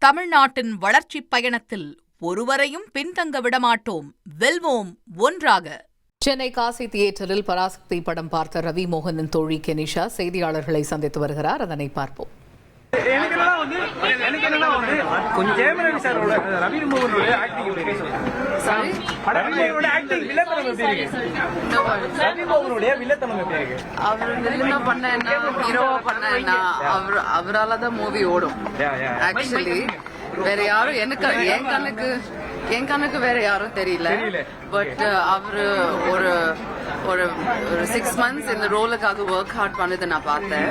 தமிழ்நாட்டின் வளர்ச்சிப் பயணத்தில் ஒருவரையும் பின்தங்க விடமாட்டோம், வெல்வோம் ஒன்றாக. சென்னை காசி தியேட்டரில் பராசக்தி படம் பார்த்த ரவி மோகனின் தோழி கெனிஷா செய்தியாளர்களை சந்தித்து வருகிறார். அதனை பார்ப்போம். அவராலதான் மூவி ஓடும். ஆக்சுவலி வேற யாரும் என் கண்ணுக்கு வேற யாரும் தெரியல. பட் அவரு ஒரு 6 months இந்த ரோலுக்காக ஒர்க் ஹார்ட் பண்ணதை நான் பார்த்தேன்.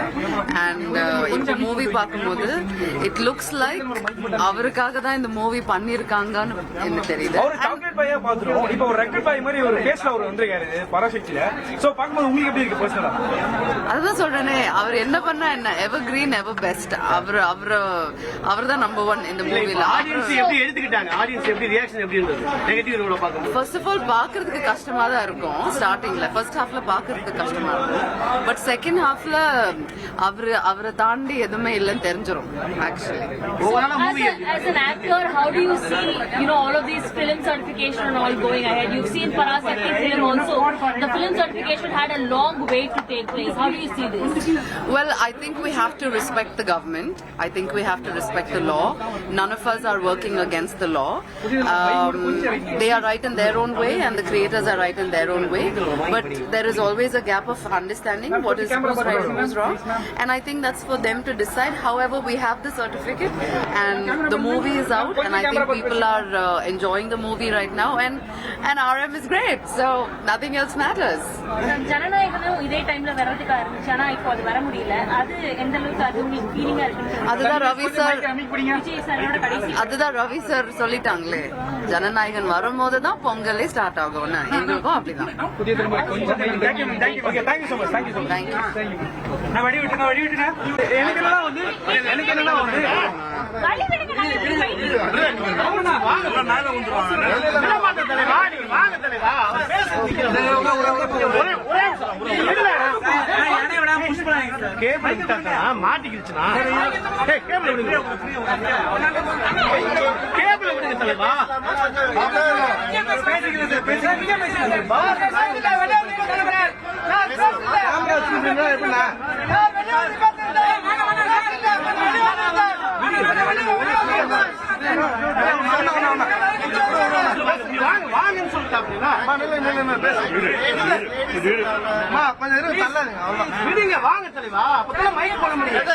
அண்ட் இந்த மூவி பார்க்கும்போது இட் லுக்ஸ் லைக் அவருக்காக தான் இந்த மூவி பண்ணிருக்காங்கன்னு எனக்கு தெரியுது. அதுதான் சொல்றேனே, அவர் என்ன பண்ணா என்ன, எவர் கிரீன் எவர் பெஸ்ட். அவர் தான் நம்பர் 1 இந்த மூவில. ஃபர்ஸ்ட் ஆஃப் ஆல் பாக்குறதுக்கு கஷ்டமா தான் இருக்கும். ஸ்டார்டிங்ல ஃபர்ஸ்ட் ஹாஃப்ல பாக்குறதுக்கு கஷ்டமா இருக்கும். பட் செகண்ட் ஹாஃப்ல அவரை தாண்டி எதுவுமே இல்லைன்னு தெரிஞ்சிடும். Actually as an actor, how do you see all of these film certification and all going ahead? You've seen Parasakti film also. The film certification had a long way to take place. How do you see this? Well, I think we have to respect the government. I think we have to respect the law. None of us are working against the law. They are right in their own way and the creators are right in their own way. But there is always a gap of understanding what is who's right and who's wrong. And I think that's for them to decide. However, we have the certificate and the movie is out and I think people are enjoying the movie right now and RM is great. So nothing else matters. ஜனநாயகனும் இதே டைம்ல வரதுக்கு ஆரம்பிச்சு, ஆனா இப்போ அது வர முடியல. அது எந்த அளவுக்கு அது உங்களுக்கு ஃபீலிங்கா இருக்கு? அதுதான் ரவி சார் சொல்லிட்டாங்களே, ஜனநாயகன் வரும்போது தான் பொங்கலே ஸ்டார்ட் ஆகும்னு. எங்களுக்கும் அப்படிதான். மாட்டிக்கிடுச்சுனா வாங்க தலைவா, அப்பதான் மைக் போட முடியும்.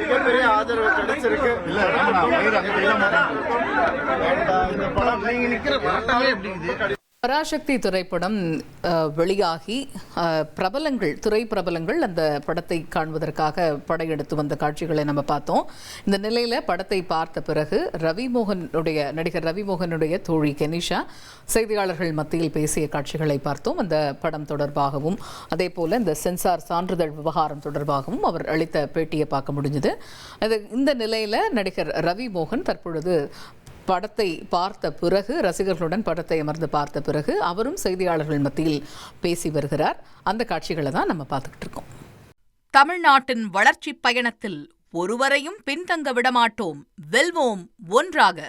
மிகப்பெரிய ஆதரவு கிடைச்சிருக்கு. பராசக்தி திரைப்படம் வெளியாகி திரை பிரபலங்கள் அந்த படத்தை காண்பதற்காக படையெடுத்து வந்த காட்சிகளை நம்ம பார்த்தோம். இந்த நிலையில படத்தை பார்த்த பிறகு நடிகர் ரவி மோகனுடைய தோழி கெனிஷா செய்தியாளர்கள் மத்தியில் பேசிய காட்சிகளை பார்த்தோம். அந்த படம் தொடர்பாகவும் அதே போல இந்த சென்சார் சான்றிதழ் விவகாரம் தொடர்பாகவும் அவர் அளித்த பேட்டியை பார்க்க முடிஞ்சது. இந்த நிலையில நடிகர் ரவி மோகன் தற்பொழுது படத்தை பார்த்த பிறகு, ரசிகர்களுடன் படத்தை அமர்ந்து பார்த்த பிறகு அவரும் செய்தியாளர்கள் மத்தியில் பேசி வருகிறார். அந்த காட்சிகளை தான் நம்ம பார்த்துக்கிட்டு இருக்கோம். தமிழ்நாட்டின் வளர்ச்சிப் பயணத்தில் ஒருவரையும் பின்தங்க விடமாட்டோம், வெல்வோம் ஒன்றாக.